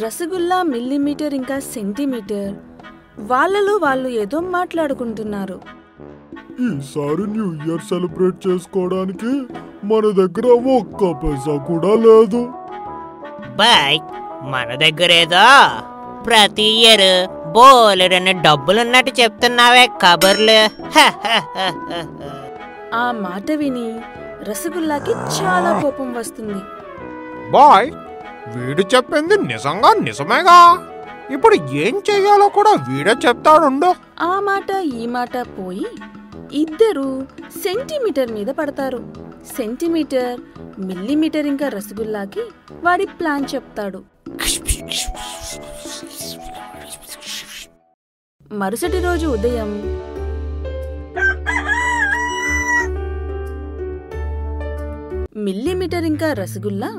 Rasgulla millimetre ఇంకా centimetre వాళ్ళలో వాళ్ళు ఏదో మాట్లాడుకుంటున్నారు. ఈసారి న్యూ ఇయర్ సెలబ్రేట్ చేసుకోవడానికి మన దగ్గర ఒక్క పైసా కూడా లేదు. బాయ్, మన దగ్గరేదో ప్రతి ఇయర్ బోలెడన్ని డబ్బులున్నట్టు చెప్తున్నావే కబర్లు. ఆ మాట విని రసగుల్లాకి చాలా కోపం వస్తుంది. బాయ్, వీడు చెప్పింది నిజంగా నిజమేగా. ఇప్పుడు ఏం చెయ్యాలో కూడా వీడే చెప్తాడుండు. ఆ మాట ఈ మాట పోయి ఇద్దరు సెంటీమీటర్ మీద పడతారు. సెంటీమీటర్ మిల్లీమీటర్ ఇంకా రసగుల్లాకి వాడి ప్లాన్ చెప్తాడు. మరుసటి రోజు ఉదయం మిల్లీమీటర్ ఇంకా రసగుల్లా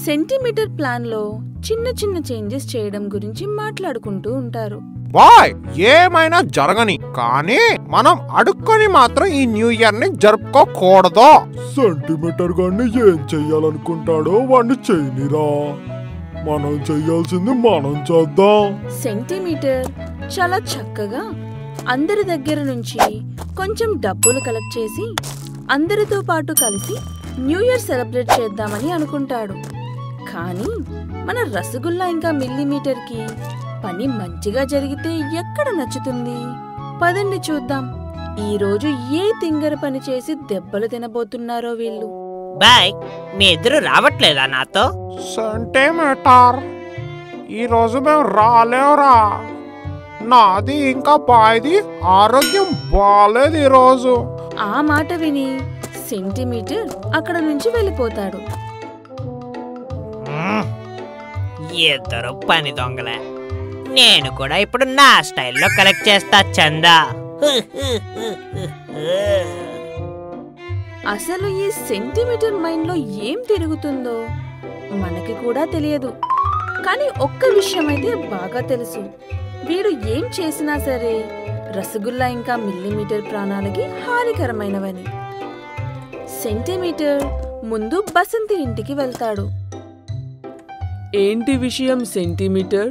సెంటీమీటర్ ప్లాన్ లో చిన్న చిన్న చేంజెస్ చేయడం గురించి మాట్లాడుకుంటూ ఉంటారు. బాయ్, ఏమైనా జరగని కానీ మనం అడుక్కొని మాత్రం ఈ న్యూ ఇయర్ ని జరుపుకోకూడదు. సెంటీమీటర్ గాని ఏం చెయ్యాలనుకుంటాడో వాడిని చేయనిరా. మనం చెయ్యాల్సింది మనం చేద్దాం. సెంటీమీటర్ చాలా చక్కగా అందరి దగ్గర నుంచి కొంచెం డబ్బులు కలెక్ట్ చేసి అందరితో పాటు కలిసి న్యూ ఇయర్ సెలబ్రేట్ చేద్దామని అనుకుంటాడు. కానీ మన రసగుల్లా ఇంకా మిల్లీమీటర్కి పని మంచిగా జరిగితే ఎక్కడ నచ్చుతుంది? పదండి చూద్దాం ఈ రోజు ఏ తింగర పని చేసి దెబ్బలు తినబోతున్నారో వీళ్ళు. బాయ్, మీ ఇద్దరు రావట్లేదా నాతో? సెంటీమీటర్, ఈ రోజు మేము రాలేవురా. నాది ఇంకా బాయ్ది ఆరోగ్యం బాలేదు ఈ రోజు. ఆ మాట విని సెంటీమీటర్ అక్కడ నుంచి వెళ్ళిపోతాడు. ఇద్దరు పని దొంగలే. నేను కూడా ఇప్పుడు నా స్టైల్లో కలెక్ట్ చేస్తా చందా. అసలు ఈ సెంటీమీటర్ మైండ్ లో ఏం తిరుగుతుందో మనకి కూడా తెలియదు. కానీ ఒక్క విషయం అయితే బాగా తెలుసు, వీడు ఏం చేసినా సరే రసగుల్లా ఇంకా మిల్లీమీటర్ ప్రాణాలకి హానికరమైనవని. సెంటీమీటర్ ముందు బసంతి ఇంటికి వెళ్తాడు. ఏంటి విషయం సెంటీమీటర్?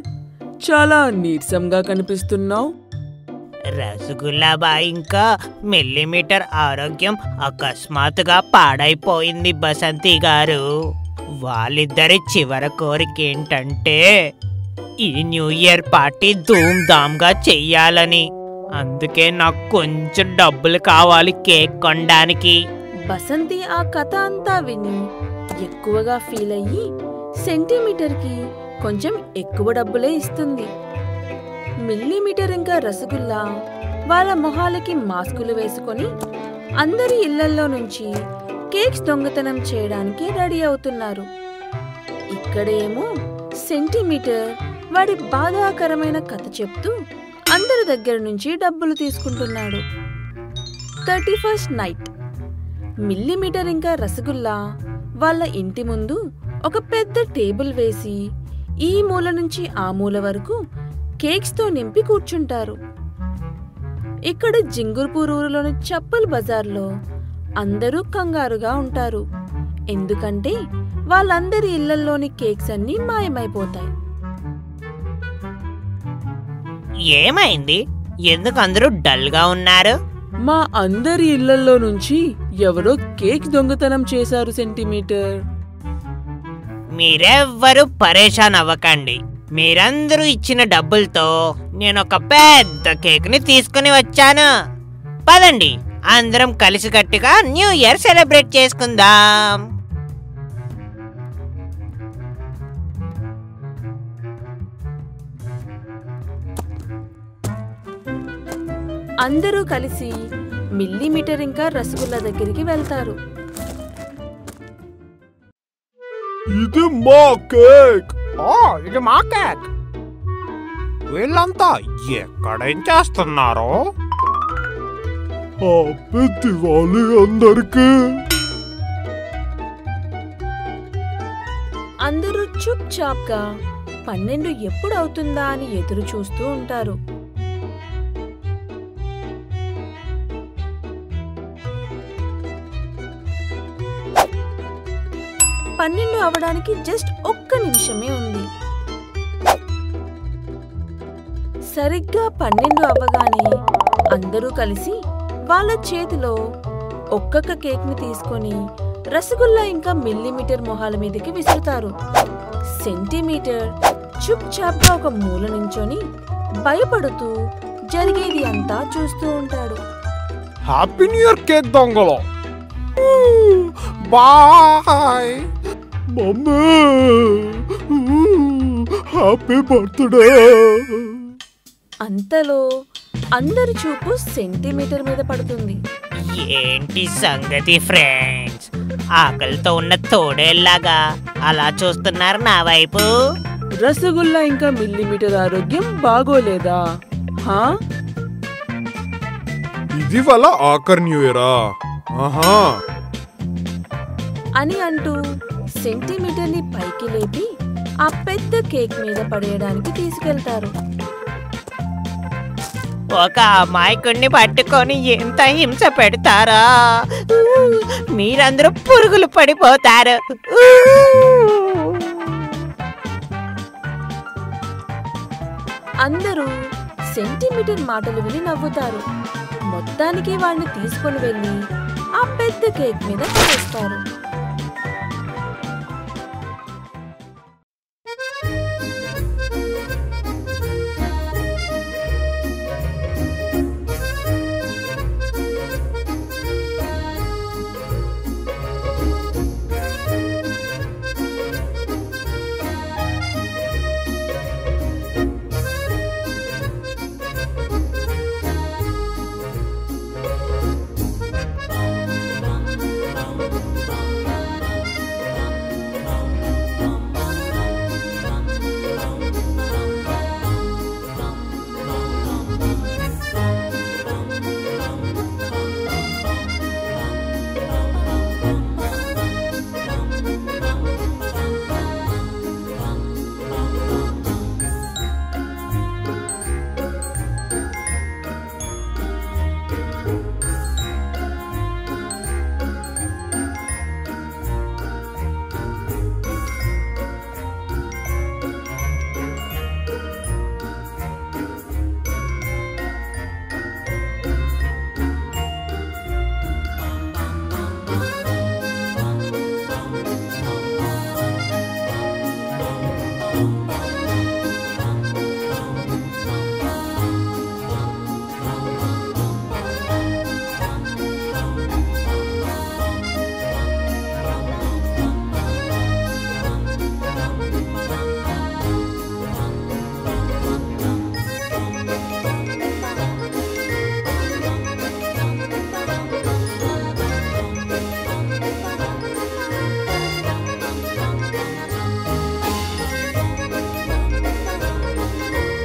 చాలా నీరసంగా కనిపిస్తున్నావు. రసగుల్లా బాయ్ ఇంకా మిల్లీమీటర్ ఆరోగ్యం అకస్మాత్తుగా పాడైపోయింది బసంతి గారు. వాళ్ళిద్దరి చివరి కోరిక ఏంటంటే ఈ న్యూ ఇయర్ పార్టీ ధూమ్ ధామ్ గా చెయ్యాలని. అందుకే నాకు కొంచెం డబ్బులు కావాలి కేక్ కొనడానికి. బసంతి ఆ కథ అంతా విని ఎక్కువగా ఫీల్ అయ్యి సెంటీమీటర్కి కొంచెం ఎక్కువ డబ్బులే ఇస్తుంది. మిల్లీమీటర్ ఇంకా రసగుల్లా వాళ్ళ మొహాలకి మాస్కులు వేసుకొని అందరి ఇళ్లల్లో నుంచి కేక్స్ దొంగతనం చేయడానికి రెడీ అవుతున్నారు. ఇక్కడేమో సెంటీమీటర్ వాడి బాధాకరమైన కథ చెప్తూ అందరి దగ్గర నుంచి డబ్బులు తీసుకుంటున్నాడు. 31st నైట్ మిల్లీమీటర్ ఇంకా రసగుల్లా వాళ్ళ ఇంటి ముందు ఒక పెద్ద టేబుల్ వేసి ఈ మూల నుంచి ఆ మూల వరకు కేక్స్ తో నింపి కూర్చుంటారు. ఇక్కడ జింగుర్పూర్ ఊరిలోని చప్పల్ బజార్లో అందరూ కంగారుగా ఉంటారు. ఎందుకంటే వాళ్ళందరి ఇళ్లల్లోని కేక్స్ అన్నీ మాయమైపోతాయి. ఏమైంది? ఎందుకు అందరూ డల్ గా ఉన్నారు? మా అందరి ఇళ్లలో నుంచి ఎవరో కేక్ దొంగతనం చేశారు సెంటీమీటర్. మీరెవ్వరూ పరేషాన్ అవ్వకండి. మీరందరూ ఇచ్చిన డబ్బులతో నేను ఒక పెద్ద కేక్ ని తీసుకుని వచ్చాను. పదండి, అందరం కలిసికట్టుగా న్యూ ఇయర్ సెలబ్రేట్ చేసుకుందాం. అందరూ కలిసి మిల్లీమీటర్ ఇంకా రసగుల్లా దగ్గరికి వెళ్తారు. ఇది మా కేక్. ఓ, ఇది మా కేక్. వీళ్ళంతా ఎక్కడేం చేస్తున్నారు? హ్యాపీ దివాళీ అందరికీ. అందరూ చుప్ చాప్ గా 12 ఎప్పుడు అవుతుందా అని ఎదురు చూస్తూ ఉంటారు. పన్నెండు అవడానికి జస్ట్ ఒక్క నిమిషమే ఉంది. సరిగ్గా 12 అవ్వగానే అందరూ కలిసి వాళ్ళ చేతిలో ఒక్కొక్క కేక్ని తీసుకొని రసగుల్లా ఇంకా మిల్లీమీటర్ మొహాల మీదకి విసురుతారు. సెంటీమీటర్ చుప్ చాప్గా ఒక మూల నించొని భయపడుతూ జరిగేది అంతా చూస్తూ ఉంటాడు. హ్యాపీ న్యూ ఇయర్ కేక్ దొంగలు, బాయ్. Mummy happy birthday. అంతలో అందరి చూపు సెంటీమీటర్ మీద పడుతుంది. ఏంటి సంగతి ఫ్రెండ్స్? ఆకలితో ఉన్న తోడేల్లాగా అలా చూస్తున్నారు నా వైపు. రసగుల్లా ఇంకా మిల్లీమీటర్ ఆరోగ్యం బాగోలేదా? హా? ఇది వాళ్ళ ఆఖరి న్యూ ఇయరా? ఆహా. అని అంటూ సెంటీమీటర్ని పైకి లేపి ఆ పెద్ద కేక్ మీద పడేయడానికి తీసుకెళ్తారు. ఒక అమాయకుడిని పట్టుకొని ఎంత హింస పెడతారా? మీరందరూ పురుగులు పడిపోతారు. అందరూ సెంటీమీటర్ మాటలు విని నవ్వుతారు. మొత్తానికి వాడిని తీసుకొని వెళ్ళి ఆ పెద్ద కేక్ మీద పడేస్తారు.